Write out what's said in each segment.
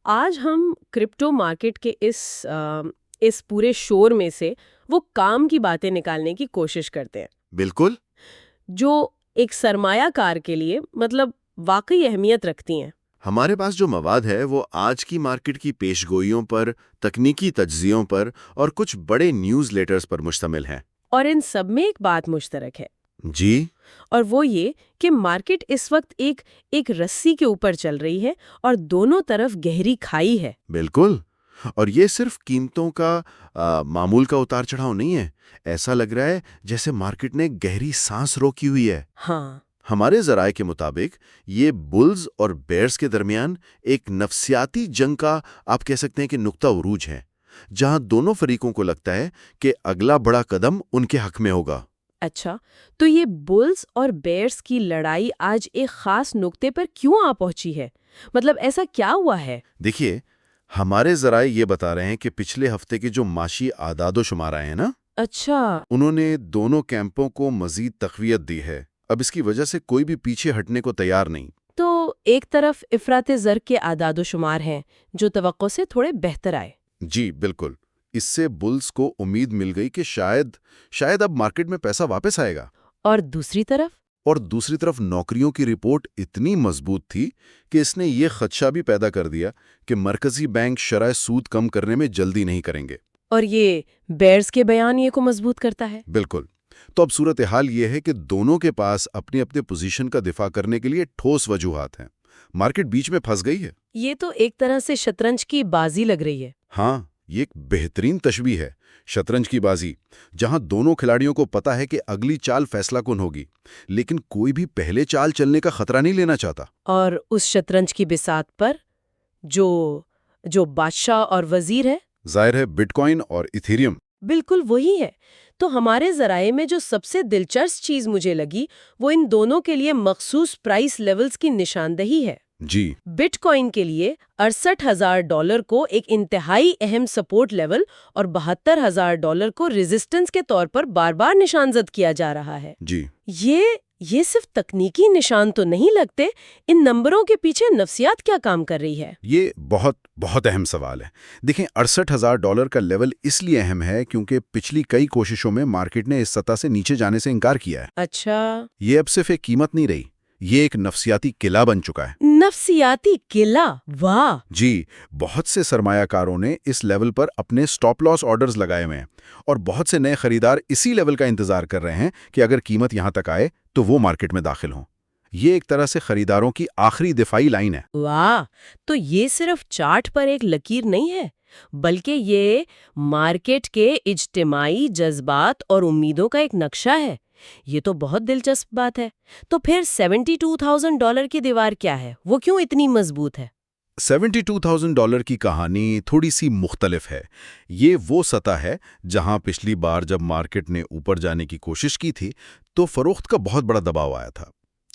آج ہم crypto market کے اس پورے شور میں سے وہ کام کی باتیں نکالنے کی کوشش کرتے ہیں بالکل، جو ایک سرمایہ کار کے لیے واقعی اہمیت رکھتی ہیں۔ ہمارے پاس جو مواد ہے وہ آج کی مارکیٹ کی پیش گوئیوں پر، تکنیکی تجزیوں پر اور کچھ بڑے نیوز لیٹرز پر مشتمل ہے۔ اور ان سب میں ایک بات مشترک ہے، جی، اور وہ یہ کہ مارکیٹ اس وقت ایک رسی کے اوپر چل رہی ہے اور دونوں طرف گہری کھائی ہے۔ بالکل، اور یہ صرف قیمتوں کا معمول کا اتار چڑھاؤ نہیں ہے۔ ایسا لگ رہا ہے جیسے مارکیٹ نے گہری سانس روکی ہوئی ہے۔ ہاں، ہمارے ذرائع کے مطابق یہ بلز اور بیئرز کے درمیان ایک نفسیاتی جنگ کا آپ کہہ سکتے ہیں کہ نقطہ عروج ہے، جہاں دونوں فریقوں کو لگتا ہے کہ اگلا بڑا قدم ان کے حق میں ہوگا۔ اچھا، تو یہ بلز اور بیئرز کی لڑائی آج ایک خاص نقطے پر کیوں آ پہنچی ہے؟ ایسا کیا ہوا ہے؟ دیکھیے، ہمارے ذرائع یہ بتا رہے ہیں کہ پچھلے ہفتے کے جو معاشی اعداد و شمار آئے ہیں نا، اچھا، انہوں نے دونوں کیمپوں کو مزید تقویت دی ہے۔ اب اس کی وجہ سے کوئی بھی پیچھے ہٹنے کو تیار نہیں۔ تو ایک طرف افراط زر کے اعداد و شمار ہیں جو توقع سے تھوڑے بہتر آئے۔ جی بالکل، اس سے بلز کو امید مل گئی کہ شاید اب مارکیٹ میں پیسہ واپس آئے گا۔ اور دوسری طرف نوکریوں کی رپورٹ اتنی مضبوط تھی کہ اس نے یہ خدشہ بھی پیدا کر دیا کہ مرکزی بینک شرح سود کم کرنے میں جلدی نہیں کریں گے۔ اور یہ بیئرز کے بیان یہ کو مضبوط کرتا ہے۔ بالکل، تو اب صورتحال یہ ہے کہ دونوں کے پاس اپنے اپنے پوزیشن کا دفاع کرنے کے لیے ٹھوس وجوہات ہیں۔ مارکیٹ بیچ میں پھنس گئی ہے۔ یہ تو ایک طرح سے شطرنج کی بازی لگ رہی ہے۔ ہاں، یہ ایک بہترین تشبیہ ہے، شطرنج کی بازی، جہاں دونوں کھلاڑیوں کو پتا ہے کہ اگلی چال فیصلہ کن ہوگی، لیکن کوئی بھی پہلے چال چلنے کا خطرہ نہیں لینا چاہتا۔ اور اس شطرنج کی بساط پر جو بادشاہ اور وزیر ہے، ظاہر ہے بٹ کوائن اور ایتھیریم۔ بالکل وہی ہے۔ تو ہمارے ذرائع میں جو سب سے دلچسپ چیز مجھے لگی وہ ان دونوں کے لیے مخصوص پرائس لیولز کی نشاندہی ہے۔ جی، بٹ کوائن کے لیے $68,000 کو ایک انتہائی اہم سپورٹ لیول اور $72,000 کو ریزسٹنس کے طور پر بار بار نشانزد کیا جا رہا ہے۔ جی، یہ صرف تکنیکی نشان تو نہیں لگتے، ان نمبروں کے پیچھے نفسیات کیا کام کر رہی ہے؟ یہ بہت اہم سوال ہے۔ دیکھیں، $68,000 کا لیول اس لیے اہم ہے کیونکہ پچھلی کئی کوششوں میں مارکیٹ نے اس سطح سے نیچے جانے سے انکار کیا ہے۔ اچھا، یہ اب صرف ایک قیمت نہیں رہی، یہ ایک نفسیاتی قلعہ بن چکا ہے۔ نفسیاتی قلعہ، واہ! جی، بہت سے سرمایہ کاروں نے اس لیول پر اپنے سٹاپ لاس آرڈرز لگائے ہوئے ہیں، اور بہت سے نئے خریدار اسی لیول کا انتظار کر رہے ہیں کہ اگر قیمت یہاں تک آئے تو وہ مارکیٹ میں داخل ہوں۔ یہ ایک طرح سے خریداروں کی آخری دفاعی لائن ہے۔ واہ! تو یہ صرف چارٹ پر ایک لکیر نہیں ہے، بلکہ یہ مارکیٹ کے اجتماعی جذبات اور امیدوں کا ایک نقشہ ہے۔ یہ تو بہت دلچسپ بات ہے۔ تو پھر $72,000 کی دیوار کیا ہے؟ وہ کیوں اتنی مضبوط ہے؟ $72,000 کی کہانی تھوڑی سی مختلف ہے۔ یہ وہ سطح ہے جہاں پچھلی بار جب مارکیٹ نے اوپر جانے کی کوشش کی تھی تو فروخت کا بہت بڑا دباؤ آیا تھا۔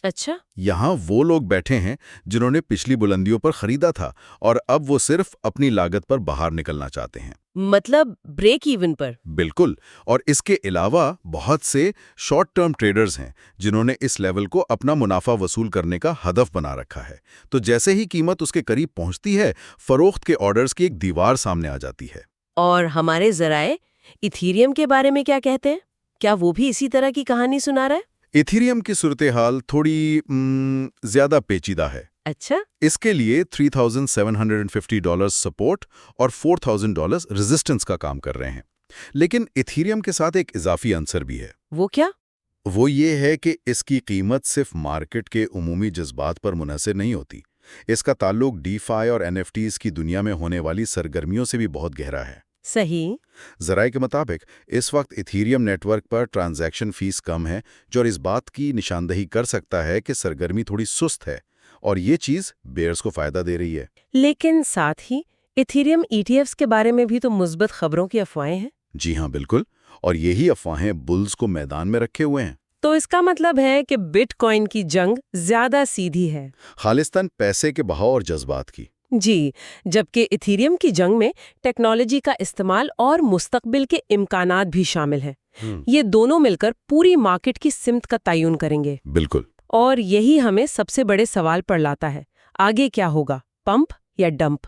اچھا، یہاں وہ لوگ بیٹھے ہیں جنہوں نے پچھلی بلندیوں پر خریدا تھا اور اب وہ صرف اپنی لاگت پر باہر نکلنا چاہتے ہیں۔ مطلب بریک ایون پر؟ بالکل، اور اس کے علاوہ بہت سے شارٹ ٹرم ٹریڈرز ہیں جنہوں نے اس لیول کو اپنا منافع وصول کرنے کا ہدف بنا رکھا ہے۔ تو جیسے ہی قیمت اس کے قریب پہنچتی ہے، فروخت کے آرڈرز کی ایک دیوار سامنے آ جاتی ہے۔ اور ہمارے ذرائع ایتھیریم کے بارے میں کیا کہتے ہیں؟ کیا وہ بھی اسی طرح کی کہانی سنا رہا ہے؟ ایتھیریم کی صورتحال تھوڑی زیادہ پیچیدہ ہے۔ اچھا، اس کے لیے $3,750 سپورٹ اور $4,000 ریزسٹنس کا کام کر رہے ہیں، لیکن ایتھیریم کے ساتھ ایک اضافی عنصر بھی ہے۔ وہ کیا؟ وہ یہ ہے کہ اس کی قیمت صرف مارکیٹ کے عمومی جذبات پر منحصر نہیں ہوتی۔ اس کا تعلق ڈی فائی اور NFTs کی دنیا میں ہونے والی سرگرمیوں سے بھی بہت گہرا ہے۔ صحیح۔ ذرائع کے مطابق اس وقت ایتھیریم نیٹ ورک پر ٹرانزیکشن فیس کم ہے، جو اس بات کی نشاندہی کر سکتا ہے کہ سرگرمی تھوڑی سست ہے، اور یہ چیز بیئرز کو فائدہ دے رہی ہے۔ لیکن ساتھ ہی ایتھیریم ETFs کے بارے میں بھی تو مثبت خبروں کی افواہیں ہیں۔ جی ہاں، بالکل، اور یہی افواہیں بلز کو میدان میں رکھے ہوئے ہیں۔ تو اس کا مطلب ہے کہ بٹ کوائن کی جنگ زیادہ سیدھی ہے، خالصتاً پیسے کے بہاؤ اور جذبات کی۔ جی، جبکہ ایتھیریم کی جنگ میں ٹیکنالوجی کا استعمال اور مستقبل کے امکانات بھی شامل ہیں۔ یہ دونوں مل کر پوری مارکیٹ کی سمت کا تعین کریں گے۔ بالکل، اور یہی ہمیں سب سے بڑے سوال پر لاتا ہے، آگے کیا ہوگا، پمپ یا ڈمپ؟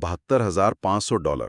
$72,500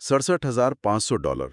$67,500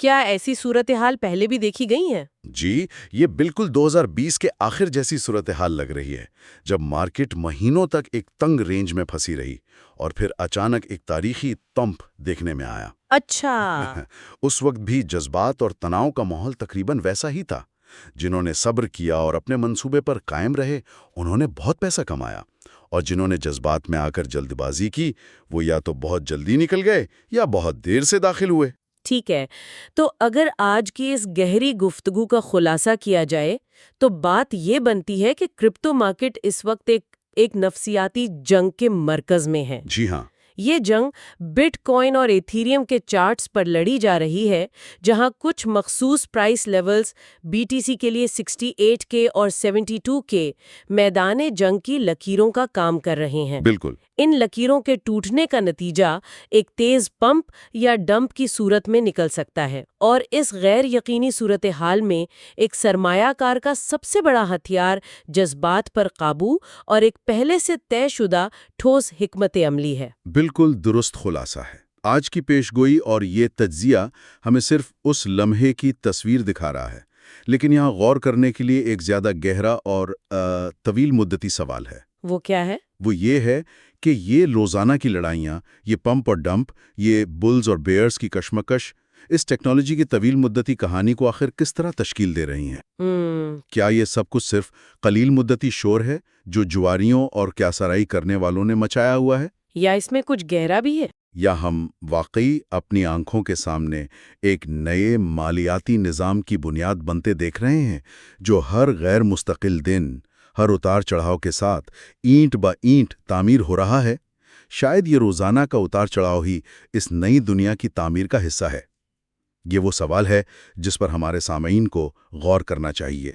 کیا ایسی صورتحال پہلے بھی دیکھی گئی ہیں؟ جی، یہ بالکل 2020 کے آخر جیسی صورتحال لگ رہی ہے، جب مارکیٹ مہینوں تک ایک تنگ رینج میں پھنسی رہی اور پھر اچانک ایک تاریخی تمپ دیکھنے میں آیا۔ اچھا۔ اس وقت بھی جذبات اور تناؤ کا ماحول تقریباً ویسا ہی تھا۔ جنہوں نے صبر کیا اور اپنے منصوبے پر قائم رہے، انہوں نے بہت پیسہ کمایا، اور جنہوں نے جذبات میں آ کر جلد بازی کی، وہ یا تو بہت جلدی نکل گئے یا بہت دیر سے داخل ہوئے۔ ٹھیک ہے، تو اگر آج کی اس گہری گفتگو کا خلاصہ کیا جائے تو بات یہ بنتی ہے کہ کرپٹو مارکیٹ اس وقت ایک نفسیاتی جنگ کے مرکز میں ہے۔ جی ہاں۔ یہ جنگ بٹ کوائن اور ایتھیریم کے چارٹس پر لڑی جا رہی ہے، جہاں کچھ مخصوص پرائس لیولز BTC کے لیے 68K اور 72K میدان جنگ کی لکیروں کا کام کر رہے ہیں۔ بالکل۔ ان لکیروں کے ٹوٹنے کا نتیجہ ایک تیز پمپ یا ڈمپ کی صورت میں نکل سکتا ہے، اور اس غیر یقینی صورتحال میں ایک سرمایہ کار کا سب سے بڑا ہتھیار جذبات پر قابو اور ایک پہلے سے طے شدہ ٹھوس حکمت عملی ہے۔ بالکل درست خلاصہ ہے۔ آج کی پیشگوئی اور یہ تجزیہ ہمیں صرف اس لمحے کی تصویر دکھا رہا ہے، لیکن یہاں غور کرنے کے لیے ایک زیادہ گہرا اور طویل مدتی سوال ہے۔ وہ کیا ہے؟ وہ یہ ہے کہ یہ روزانہ کی لڑائیاں، یہ پمپ اور ڈمپ، یہ بلز اور بیئرز کی کشمکش، اس ٹیکنالوجی کی طویل مدتی کہانی کو آخر کس طرح تشکیل دے رہی ہیں؟ کیا یہ سب کچھ صرف قلیل مدتی شور ہے جو جواریوں اور کیاسرائی کرنے والوں نے مچایا ہوا ہے؟ یا اس میں کچھ گہرا بھی ہے؟ یا ہم واقعی اپنی آنکھوں کے سامنے ایک نئے مالیاتی نظام کی بنیاد بنتے دیکھ رہے ہیں، جو ہر غیر مستقل دن، ہر اتار چڑھاؤ کے ساتھ اینٹ با اینٹ تعمیر ہو رہا ہے؟ شاید یہ روزانہ کا اتار چڑھاؤ ہی اس نئی دنیا کی تعمیر کا حصہ ہے۔ یہ وہ سوال ہے جس پر ہمارے سامعین کو غور کرنا چاہیے۔